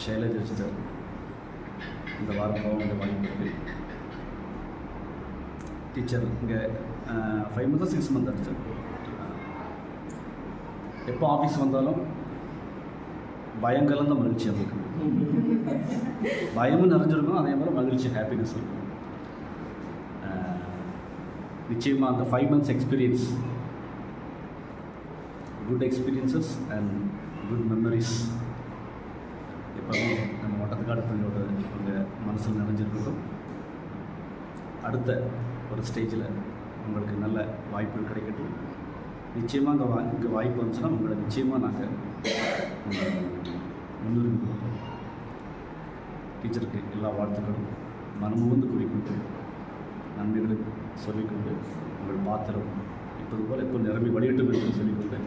Shailaja teacher இந்த வாரம் போக வேண்டிய வாய்ப்பு இருக்குது. டீச்சர் இங்கே 5 months 6 months டீச்சர். எப்போ ஆஃபீஸ் வந்தாலும் பயம் கலந்த மகிழ்ச்சி இருக்கும். பயமும் நிறைஞ்சிருக்கும், அதே மாதிரி மகிழ்ச்சி ஹாப்பினஸ் இருக்கும். நிச்சயமாக அந்த 5 months experience, good experiences and good memories எப்போவுமே நம்ம வட்டத்துக்காடு பள்ளியோட உங்கள் மனசில் நிறைஞ்சிருக்கட்டும். அடுத்த ஒரு ஸ்டேஜில் உங்களுக்கு நல்ல வாய்ப்புகள் கிடைக்கட்டும். நிச்சயமாக இங்கே வாய்ப்பு வந்துச்சுன்னா உங்களை நிச்சயமாக நாங்கள் முன்னுரிமை கொடுப்போம். டீச்சருக்கு எல்லா வாழ்த்துக்களும் மனமுகந்து கூறிக்கொண்டு நன்மைகளை சொல்லிக்கொண்டு உங்கள் பாத்திரம் இப்போது போல் எப்போ நிரம்பி வழியட்டும் என்று சொல்லிக்கொண்டு